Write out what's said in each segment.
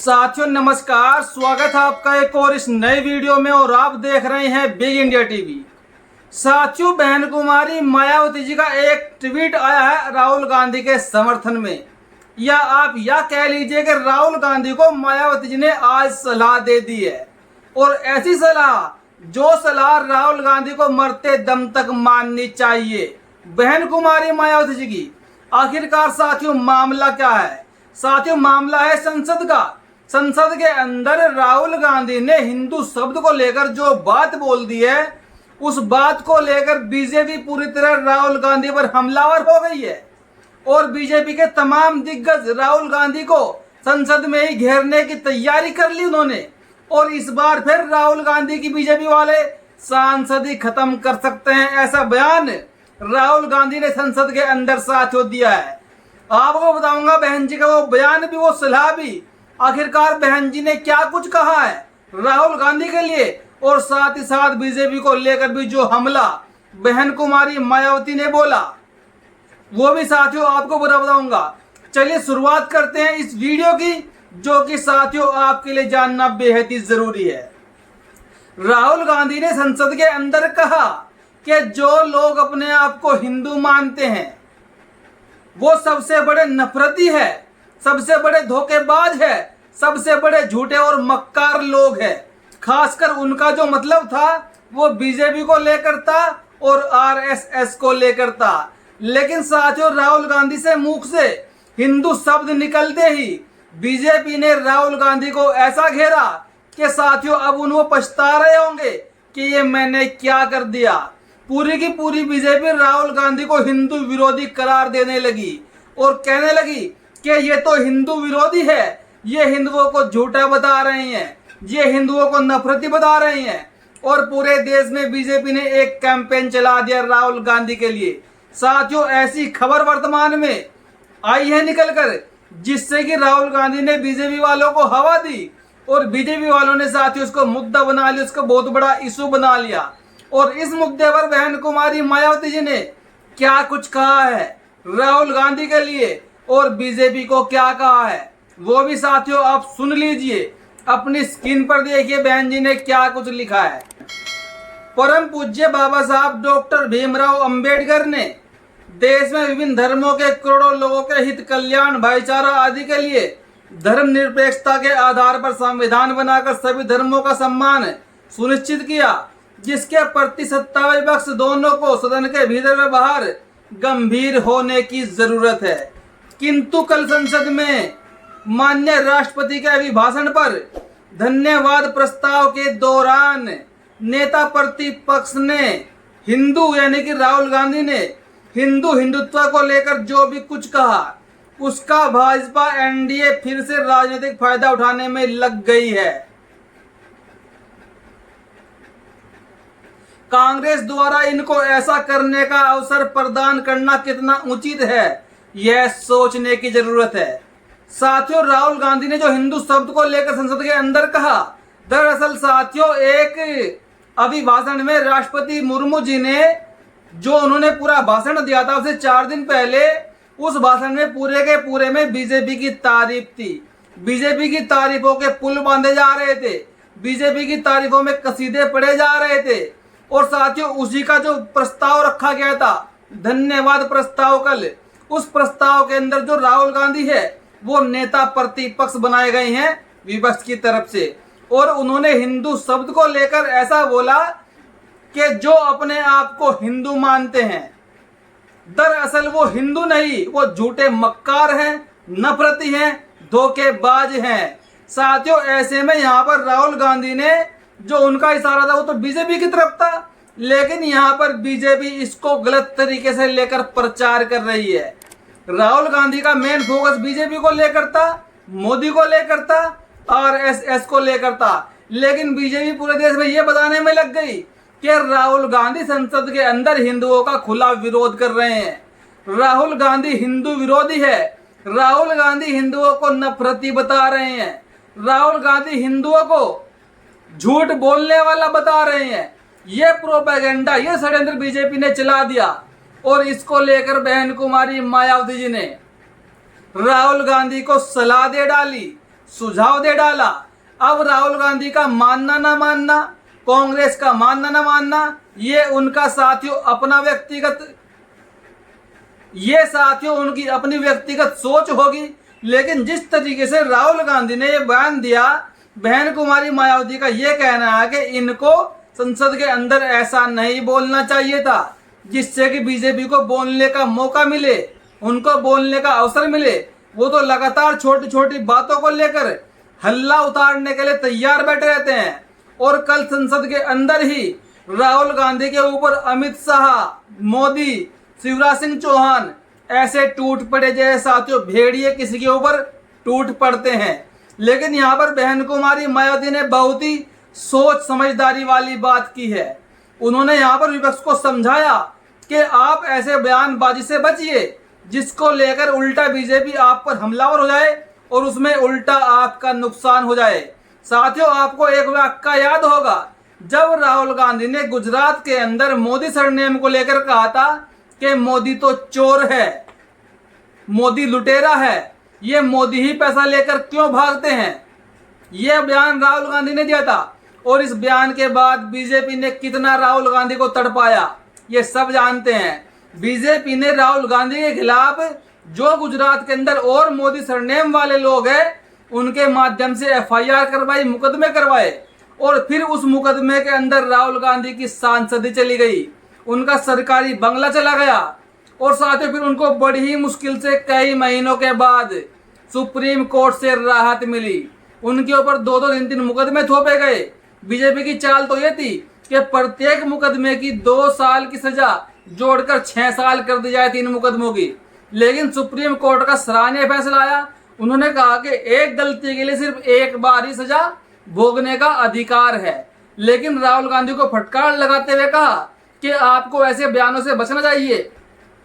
साथियों नमस्कार, स्वागत है आपका एक और इस नए वीडियो में और आप देख रहे हैं बिग इंडिया टीवी। साथियों, बहन कुमारी मायावती जी का एक ट्वीट आया है राहुल गांधी के समर्थन में, या आप या कह लीजिए कि राहुल गांधी को मायावती जी ने आज सलाह दे दी है। और ऐसी सलाह जो सलाह राहुल गांधी को मरते दम तक माननी चाहिए, बहन कुमारी मायावती जी की। आखिरकार साथियों मामला क्या है? साथियों मामला है संसद का। संसद के अंदर राहुल गांधी ने हिंदू शब्द को लेकर जो बात बोल दी है, उस बात को लेकर बीजेपी पूरी तरह राहुल गांधी पर हमलावर हो गई है। और बीजेपी के तमाम दिग्गज राहुल गांधी को संसद में ही घेरने की तैयारी कर ली उन्होंने। और इस बार फिर राहुल गांधी की बीजेपी वाले सांसद ही खत्म कर सकते हैं, ऐसा बयान राहुल गांधी ने संसद के अंदर साथियों दिया है। आपको बताऊंगा बहन जी का वो बयान भी, वो सलाह भी, आखिरकार बहन जी ने क्या कुछ कहा है राहुल गांधी के लिए, और साथ ही साथ बीजेपी को लेकर भी जो हमला बहन कुमारी मायावती ने बोला, वो भी साथियों आपको बताऊंगा। चलिए शुरुआत करते हैं इस वीडियो की, जो कि साथियों आपके लिए जानना बेहद ही जरूरी है। राहुल गांधी ने संसद के अंदर कहा कि जो लोग अपने आप को हिंदू मानते हैं वो सबसे बड़े नफरती है, सबसे बड़े धोखेबाज है, सबसे बड़े झूठे और मक्कार लोग हैं। खासकर उनका जो मतलब था वो बीजेपी को लेकर था और आरएसएस को लेकर था। लेकिन साथियों राहुल गांधी से मुख से हिंदू शब्द निकलते ही बीजेपी ने राहुल गांधी को ऐसा घेरा कि साथियों अब उनको पछता रहे होंगे कि ये मैंने क्या कर दिया। पूरी की पूरी बीजेपी राहुल गांधी को हिंदू विरोधी करार देने लगी और कहने लगी कि ये तो हिंदू विरोधी है, ये हिंदुओं को झूठा बता रहे हैं, ये हिंदुओं को नफरती बता रहे हैं। और पूरे देश में बीजेपी ने एक कैंपेन चला दिया राहुल गांधी के लिए। साथियों ऐसी खबर वर्तमान में आई है निकलकर, जिससे कि राहुल गांधी ने बीजेपी वालों को हवा दी और बीजेपी वालों ने साथियों उसको मुद्दा बना लिया, उसको बहुत बड़ा इशू बना लिया। और इस मुद्दे पर बहन कुमारी मायावती जी ने क्या कुछ कहा है राहुल गांधी के लिए और बीजेपी को क्या कहा है, वो भी साथियों आप सुन लीजिए। अपनी स्क्रीन पर देखिए बहन जी ने क्या कुछ लिखा है। परम पूज्य बाबा साहब डॉक्टर भीमराव अंबेडकर ने देश में विभिन्न धर्मों के करोड़ों लोगों के हित, कल्याण, भाईचारा आदि के लिए धर्मनिरपेक्षता के आधार पर संविधान बनाकर सभी धर्मों का सम्मान सुनिश्चित किया, जिसके प्रति सत्तावादी पक्ष दोनों को सदन के भीतर व बाहर गंभीर होने की जरूरत है। किंतु कल संसद में माननीय राष्ट्रपति के अभिभाषण पर धन्यवाद प्रस्ताव के दौरान नेता प्रतिपक्ष ने हिंदू यानी कि राहुल गांधी ने हिंदुत्व को लेकर जो भी कुछ कहा, उसका भाजपा एनडीए फिर से राजनीतिक फायदा उठाने में लग गई है। कांग्रेस द्वारा इनको ऐसा करने का अवसर प्रदान करना कितना उचित है, यह सोचने की जरूरत है। साथियों राहुल गांधी ने जो हिंदू शब्द को लेकर संसद के अंदर कहा, दरअसल साथियों एक अभिभाषण में राष्ट्रपति मुर्मू जी ने जो उन्होंने पूरा भाषण दिया था उससे 4 दिन पहले, उस भाषण में पूरे के पूरे में बीजेपी की तारीफ थी। बीजेपी की तारीफों के पुल बांधे जा रहे थे, बीजेपी की तारीफों में कसीदे पढ़े जा रहे थे। और साथियों उसी का जो प्रस्ताव रखा गया था, धन्यवाद प्रस्ताव, कल उस प्रस्ताव के अंदर जो राहुल गांधी है वो नेता प्रतिपक्ष बनाए गए हैं विपक्ष की तरफ से। और उन्होंने हिंदू शब्द को लेकर ऐसा बोला कि जो अपने आप को हिंदू मानते हैं, दरअसल वो हिंदू नहीं, वो झूठे मक्कार हैं, नफरती हैं, धोखेबाज हैं। साथियों ऐसे में यहाँ पर राहुल गांधी ने जो उनका इशारा था वो तो बीजेपी की तरफ था, लेकिन यहाँ पर बीजेपी इसको गलत तरीके से लेकर प्रचार कर रही है। राहुल गांधी का मेन फोकस बीजेपी को लेकर था, मोदी को लेकर था, आरएसएस को लेकर था। लेकिन बीजेपी पूरे देश में ये बताने में लग गई कि राहुल गांधी संसद के अंदर हिंदुओं का खुला विरोध कर रहे हैं। राहुल गांधी हिंदू विरोधी है, राहुल गांधी हिंदुओं को नफरती बता रहे हैं, राहुल गांधी हिंदुओं को झूठ बोलने वाला बता रहे हैं। ये प्रोपेगेंडा, ये षड्यंत्र बीजेपी ने चला दिया। और इसको लेकर बहन कुमारी मायावती जी ने राहुल गांधी को सलाह दे डाली। सुझाव दे डाला। अब राहुल गांधी का मानना ना मानना, कांग्रेस का मानना ना मानना, ये उनका साथियों अपना व्यक्तिगत, ये साथियों उनकी अपनी व्यक्तिगत सोच होगी। लेकिन जिस तरीके से राहुल गांधी ने ये बयान दिया, बहन कुमारी मायावती का ये कहना है कि इनको संसद के अंदर ऐसा नहीं बोलना चाहिए था, जिससे कि बीजेपी को बोलने का मौका मिले, उनको बोलने का अवसर मिले। वो तो लगातार छोटी छोटी बातों को लेकर हल्ला उतारने के लिए तैयार बैठे रहते हैं। और कल संसद के अंदर ही राहुल गांधी के ऊपर अमित शाह, मोदी, शिवराज सिंह चौहान ऐसे टूट पड़े जैसे साथियों भेड़िए किसी के ऊपर टूट पड़ते हैं। लेकिन यहाँ पर बहन कुमारी मायावती ने बहुत ही सोच समझदारी वाली बात की है। उन्होंने यहाँ पर विपक्ष को समझाया कि आप ऐसे बयानबाजी से बचिए जिसको लेकर उल्टा बीजेपी आप पर हमलावर हो जाए और उसमें उल्टा आपका नुकसान हो जाए। साथियों, आपको एक वाक्या याद होगा, जब राहुल गांधी ने गुजरात के अंदर मोदी सरनेम को लेकर कहा था कि मोदी तो चोर है, मोदी लुटेरा है, ये मोदी ही पैसा लेकर क्यों भागते हैं, यह बयान राहुल गांधी ने दिया था। और इस बयान के बाद बीजेपी ने कितना राहुल गांधी को तड़पाया ये सब जानते हैं। बीजेपी ने राहुल गांधी के खिलाफ जो गुजरात के अंदर और मोदी सरनेम वाले लोग हैं उनके माध्यम से एफआईआर करवाई, मुकदमे करवाए, और फिर उस मुकदमे के अंदर राहुल गांधी की सांसदी चली गई, उनका सरकारी बंगला चला गया, और साथ ही फिर उनको बड़ी ही मुश्किल से कई महीनों के बाद सुप्रीम कोर्ट से राहत मिली। उनके ऊपर 2-2, 3-3 मुकदमे थोपे गए। बीजेपी की चाल तो ये थी कि प्रत्येक मुकदमे की 2 साल की सजा जोड़कर 6 साल कर दी जाए 3 मुकदमों की। लेकिन सुप्रीम कोर्ट का सराहनीय फैसला आया। उन्होंने कहा कि एक गलती के लिए सिर्फ एक बार ही सजा भोगने का अधिकार है। लेकिन राहुल गांधी को फटकार लगाते हुए कहा कि आपको ऐसे बयानों से बचना चाहिए,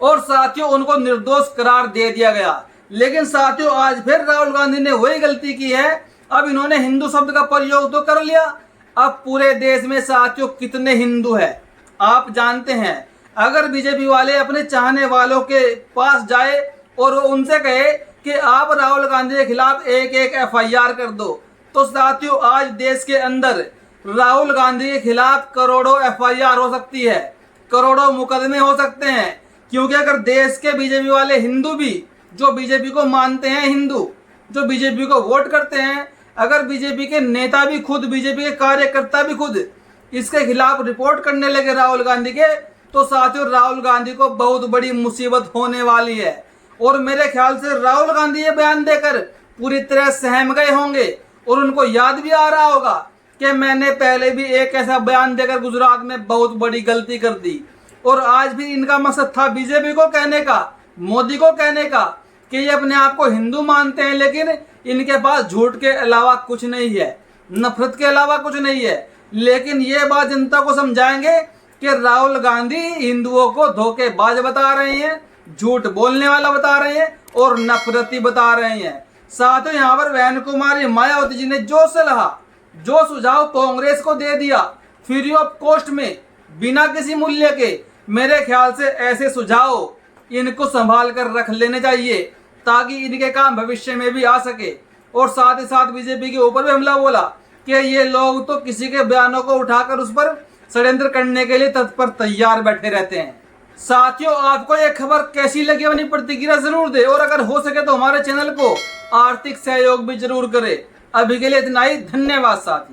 और साथियों उनको निर्दोष करार दे दिया गया। लेकिन साथियों आज फिर राहुल गांधी ने वही गलती की है। अब इन्होंने हिंदू शब्द का प्रयोग तो कर लिया। अब पूरे देश में साथियों कितने हिंदू हैं आप जानते हैं। अगर बीजेपी वाले अपने चाहने वालों के पास जाए और वो उनसे कहे कि आप राहुल गांधी के खिलाफ एक एफआईआर कर दो, तो साथियों आज देश के अंदर राहुल गांधी के खिलाफ करोड़ों एफआईआर हो सकती है, करोड़ों मुकदमे हो सकते हैं। क्योंकि अगर देश के बीजेपी वाले हिंदू भी, जो बीजेपी को मानते हैं हिंदू, जो बीजेपी को वोट करते हैं, अगर बीजेपी के नेता भी खुद, बीजेपी के कार्यकर्ता भी खुद इसके खिलाफ रिपोर्ट करने लगे राहुल गांधी के, तो साथियों राहुल गांधी को बहुत बड़ी मुसीबत होने वाली है। और मेरे ख्याल से राहुल गांधी ये बयान देकर पूरी तरह सहम गए होंगे, और उनको याद भी आ रहा होगा कि मैंने पहले भी एक ऐसा बयान देकर गुजरात में बहुत बड़ी गलती कर दी। और आज भी इनका मकसद था बीजेपी को कहने का, मोदी को कहने का कि ये अपने आप को हिंदू मानते हैं, लेकिन इनके पास झूठ के अलावा कुछ नहीं है, नफरत के अलावा कुछ नहीं है। लेकिन ये बात जनता को समझाएंगे कि राहुल गांधी हिंदुओं को धोखेबाज बता रहे हैं, झूठ बोलने वाला बता रहे हैं और नफरती बता रहे हैं। साथ ही यहाँ पर बहन कुमारी मायावती जी ने जो सलाह, जो सुझाव कांग्रेस को दे दिया फ्री ऑफ कॉस्ट में, बिना किसी मूल्य के, मेरे ख्याल से ऐसे सुझाव इनको संभाल कर रख लेने चाहिए ताकि इनके काम भविष्य में भी आ सके। और साथ ही साथ बीजेपी के ऊपर भी हमला बोला कि ये लोग तो किसी के बयानों को उठाकर उस पर षड्यंत्र करने के लिए तत्पर तैयार बैठे रहते हैं। साथियों आपको ये खबर कैसी लगी अपनी प्रतिक्रिया जरूर दे, और अगर हो सके तो हमारे चैनल को आर्थिक सहयोग भी जरूर करें। अभी के लिए इतना ही, धन्यवाद साथियों।